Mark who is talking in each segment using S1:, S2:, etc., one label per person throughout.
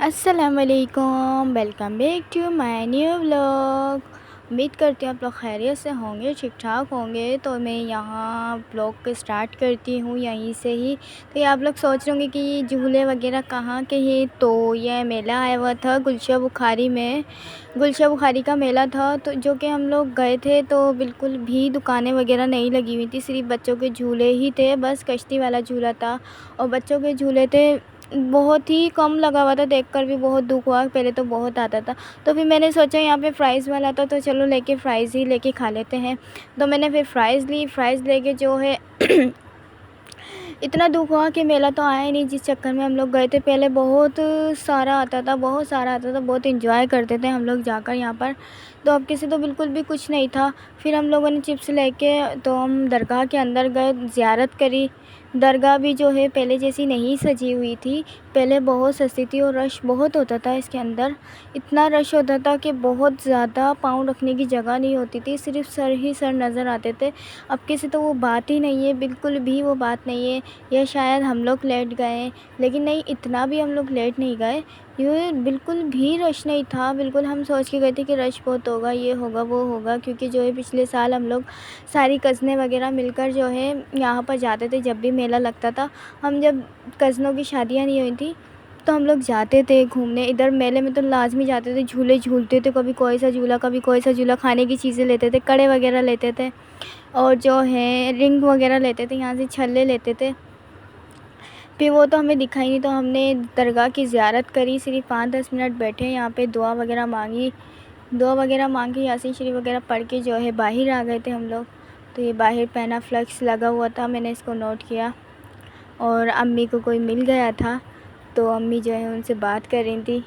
S1: अस्सलामुअलैकुम, welcome back to my new vlog. उम्मीद करती हूँ आप लोग खैरियत से होंगे, ठीक ठाक होंगे। तो मैं यहाँ व्लॉग को स्टार्ट करती हूँ यहीं से ही। तो ये आप लोग सोच रहे होंगे कि ये झूले वगैरह कहाँ के हैं। तो यह मेला आया हुआ था गुलशन बुखारी में, गुलशन बुखारी का मेला था। तो जो कि हम लोग गए थे तो बिल्कुल भी दुकानें वगैरह नहीं लगी हुई थी, सिर्फ बच्चों के झूले ही थे। बस कश्ती वाला झूला था और बच्चों के झूले थे, बहुत ही कम लगा हुआ था। देखकर भी बहुत दुख हुआ, पहले तो बहुत आता था। तो फिर मैंने सोचा यहाँ पे फ़्राइज़ वाला था तो चलो लेके फ़्राइज़ ही लेके खा लेते हैं। तो मैंने फिर फ़्राइज़ ली, फ़्राइज़ लेके जो है इतना दुख हुआ कि मेला तो आया ही नहीं जिस चक्कर में हम लोग गए थे। पहले बहुत सारा आता था, बहुत सारा आता था, बहुत एंजॉय करते थे हम लोग जाकर यहाँ पर। तो अब किसी तो बिल्कुल भी कुछ नहीं था। फिर हम लोगों ने चिप्स लेके तो हम दरगाह के अंदर गए, ज़ियारत करी। दरगाह भी जो है पहले जैसी नहीं सजी हुई थी, पहले बहुत सस्ती थी और रश बहुत होता था इसके अंदर। इतना रश होता था कि बहुत ज़्यादा पाँव रखने की जगह नहीं होती थी, सिर्फ सर ही सर नज़र आते थे। अब किसी तो वो बात ही नहीं है, बिल्कुल भी वो बात नहीं है। या शायद हम लोग लेट गए, लेकिन नहीं, इतना भी हम लोग लेट नहीं गए। ये बिल्कुल भी रश नहीं था, बिल्कुल हम सोच के गए थे कि रश बहुत होगा, ये होगा वो होगा। क्योंकि जो है पिछले साल हम लोग सारी कज़नें वगैरह मिलकर जो है यहाँ पर जाते थे जब भी मेला लगता था। हम जब कज़नों की शादियाँ नहीं हुई थी तो हम लोग जाते थे घूमने इधर मेले में, तो लाज़मी जाते थे, झूले झूलते थे, कभी कोई सा झूला कभी कोई सा झूला। खाने की चीज़ें लेते थे, कड़े वगैरह लेते थे और जो है रिंग वगैरह लेते थे, यहाँ से छल्ले लेते थे। फिर वो तो हमें दिखा ही नहीं, तो हमने दरगाह की ज़ियारत करी, सिर्फ 5-10 मिनट बैठे यहाँ पे, दुआ वगैरह मांगी, दुआ वगैरह मांग के यासीन शरीफ वगैरह पढ़ के जो है बाहर आ गए थे हम लोग। तो ये बाहर पहना फ्लैक्स लगा हुआ था, मैंने इसको नोट किया। और अम्मी को कोई मिल गया था तो अम्मी जो है उनसे बात कर रही थी,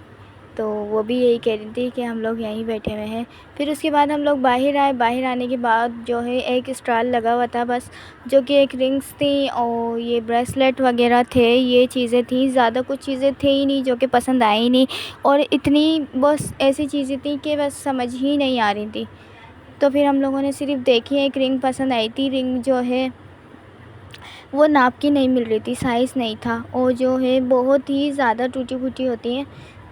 S1: तो वो भी यही कह रही थी कि हम लोग यहीं बैठे हुए हैं। फिर उसके बाद हम लोग बाहर आए, बाहर आने के बाद जो है एक स्टॉल लगा हुआ था बस, जो कि एक रिंग्स थी और ये ब्रेसलेट वगैरह थे, ये चीज़ें थी। ज़्यादा कुछ चीज़ें थी ही नहीं जो कि पसंद आई नहीं, और इतनी बस ऐसी चीज़ें थी कि बस समझ ही नहीं आ रही थी। तो फिर हम लोगों ने सिर्फ देखी, एक रिंग पसंद आई थी। रिंग जो है वो नाप की नहीं मिल रही थी, साइज़ नहीं था, और जो है बहुत ही ज़्यादा टूटी फूटी होती हैं।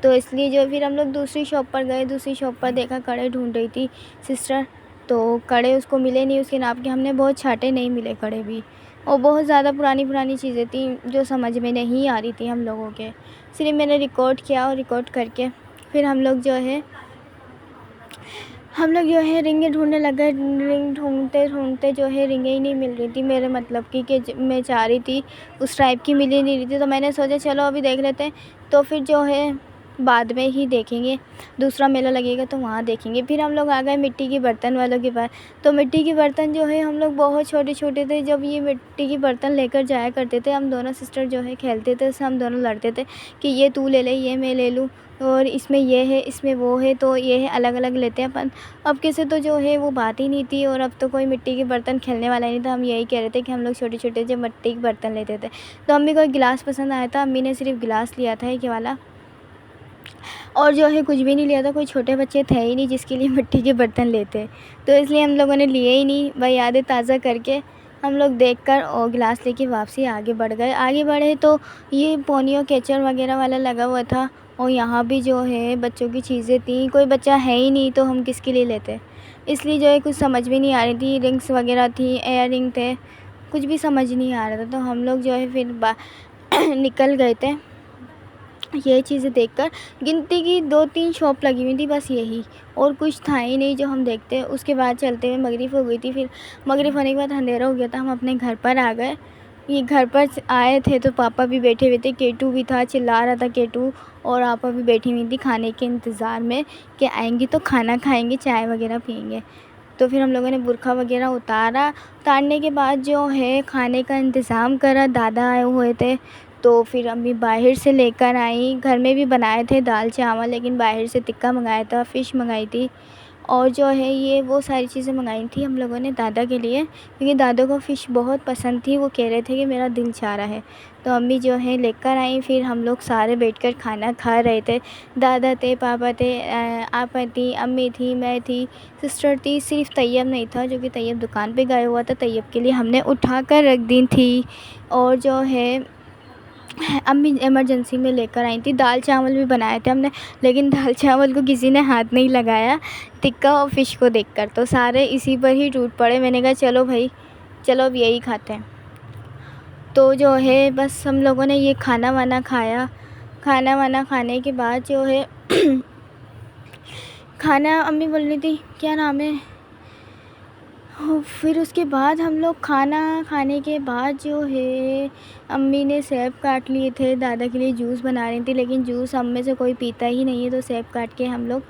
S1: तो इसलिए जो फिर हम लोग दूसरी शॉप पर गए, दूसरी शॉप पर देखा, कड़े ढूंढ रही थी सिस्टर, तो कड़े उसको मिले नहीं उसके नाप के। हमने बहुत छाटे, नहीं मिले कड़े भी, और बहुत ज़्यादा पुरानी पुरानी चीज़ें थी जो समझ में नहीं आ रही थी हम लोगों के। सिर्फ मैंने रिकॉर्ड किया और रिकॉर्ड करके फिर हम लोग जो है रिंगें ढूँढने लगे। रिंग ढूँढते ढूँढते जो है रिंगें ही नहीं मिल रही थी मेरे मतलब की, कि मैं चाह रही थी उस टाइप की, मिल ही नहीं रही थी। तो मैंने सोचा चलो अभी देख लेते हैं, तो फिर जो है बाद में ही देखेंगे, दूसरा मेला लगेगा तो वहाँ देखेंगे। फिर हम लोग आ गए मिट्टी के बर्तन वालों के पास। तो मिट्टी के बर्तन जो है, हम लोग बहुत छोटे छोटे थे जब ये मिट्टी के बर्तन लेकर जाया करते थे। हम दोनों सिस्टर जो है खेलते थे, हम दोनों लड़ते थे कि ये तू ले ले, ये मैं ले लूँ, और इसमें ये है, इसमें वो है, तो ये है, अलग अलग लेते हैं अपन। अब किसी तो जो है वो बात ही नहीं थी, और अब तो कोई मिट्टी के बर्तन खेलने वाला नहीं था। हम यही कह रहे थे कि हम लोग छोटे छोटे जब मिट्टी के बर्तन लेते थे। तो अम्मी को एक गिलास पसंद आया था, अम्मी ने सिर्फ गिलास लिया था एक वाला, और जो है कुछ भी नहीं लिया था। कोई छोटे बच्चे थे ही नहीं जिसके लिए मिट्टी के बर्तन लेते, तो इसलिए हम लोगों ने लिए ही नहीं। वही यादें ताज़ा करके हम लोग देखकर और गिलास लेके वापसी आगे बढ़ गए। आगे बढ़े तो ये पोनियो केचर वगैरह वाला लगा हुआ था, और यहाँ भी जो है बच्चों की चीज़ें थी। कोई बच्चा है ही नहीं तो हम किसके लिए लेते, इसलिए जो है कुछ समझ भी नहीं आ रही थी। रिंग्स वगैरह थी, एयर रिंग थे, कुछ भी समझ नहीं आ रहा था। तो हम लोग जो है फिर निकल गए थे ये चीज़ें देखकर। गिनती की 2-3 शॉप लगी हुई थी बस, यही, और कुछ था ही नहीं जो हम देखते। उसके बाद चलते हुए मगरिब हो गई थी। फिर मगरिब होने के बाद अंधेरा हो गया था, हम अपने घर पर आ गए। ये घर पर आए थे तो पापा भी बैठे हुए थे, केटू भी था, चिल्ला रहा था केटू, और आपा भी बैठी हुई थी खाने के इंतज़ार में कि आएंगी तो खाना खाएंगे, चाय वगैरह पियेंगे। तो फिर हम लोगों ने बुर्का वगैरह उतारा, उतारने के बाद जो है खाने का इंतज़ाम करा। दादा आए हुए थे तो फिर अम्मी बाहर से लेकर आई। घर में भी बनाए थे दाल चावल, लेकिन बाहर से टिक्का मंगाया था, फ़िश मंगाई थी, और जो है ये वो सारी चीज़ें मंगाई थी हम लोगों ने दादा के लिए, क्योंकि दादा को फ़िश बहुत पसंद थी। वो कह रहे थे कि मेरा दिल चाह रहा है, तो अम्मी जो है लेकर आई। फिर हम लोग सारे बैठकर खाना खा रहे थे। दादा थे, पापा थे, आपा थी, अम्मी थी, मैं थी, सिस्टर थी, सिर्फ तैयब नहीं था, जो कि तैयब दुकान पे गया हुआ था। तैयब के लिए हमने उठा कर रख दी थी। और जो है अम्मी इमरजेंसी में लेकर आई थी। दाल चावल भी बनाए थे हमने, लेकिन दाल चावल को किसी ने हाथ नहीं लगाया टिक्का और फ़िश को देखकर, तो सारे इसी पर ही टूट पड़े। मैंने कहा चलो भाई, चलो अब यही खाते हैं। तो जो है बस हम लोगों ने ये खाना वाना खाया। खाना वाना खाने के बाद जो है खाना अम्मी बोल रही थी क्या नाम है, फिर उसके बाद हम लोग खाना खाने के बाद जो है अम्मी ने सेब काट लिए थे, दादा के लिए जूस बना रही थी, लेकिन जूस हम में से कोई पीता ही नहीं है, तो सेब काट के हम लोग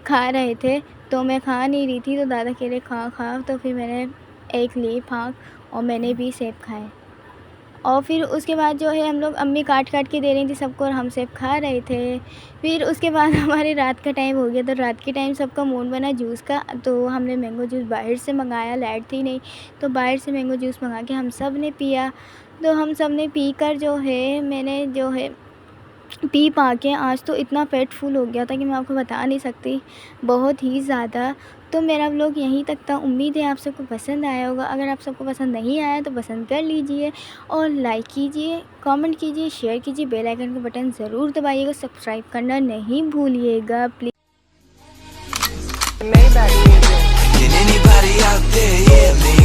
S1: खा रहे थे। तो मैं खा नहीं रही थी, तो दादा कह रहे खा खा, तो फिर मैंने एक ली फाँक और मैंने भी सेब खाए। और फिर उसके बाद जो है हम लोग, अम्मी काट काट के दे रही थी सबको और हम सेब खा रहे थे। फिर उसके बाद हमारे रात का टाइम हो गया, तो रात के टाइम सबका मूड बना जूस का, तो हमने मैंगो जूस बाहर से मंगाया, लाइट थी नहीं, तो बाहर से मैंगो जूस मंगा के हम सब ने पिया। तो हम सब ने पी कर जो है, मैंने जो है पी पा के आज तो इतना पेट फुल हो गया था कि मैं आपको बता नहीं सकती, बहुत ही ज़्यादा। तो मेरा व्लॉग यहीं तक था। उम्मीद है आप सबको पसंद आया होगा। अगर आप सबको पसंद नहीं आया तो पसंद कर लीजिए और लाइक कीजिए, कमेंट कीजिए, शेयर कीजिए, बेल आइकन का बटन ज़रूर दबाइएगा, सब्सक्राइब करना नहीं भूलिएगा please.
S2: Can anybody out there hear me?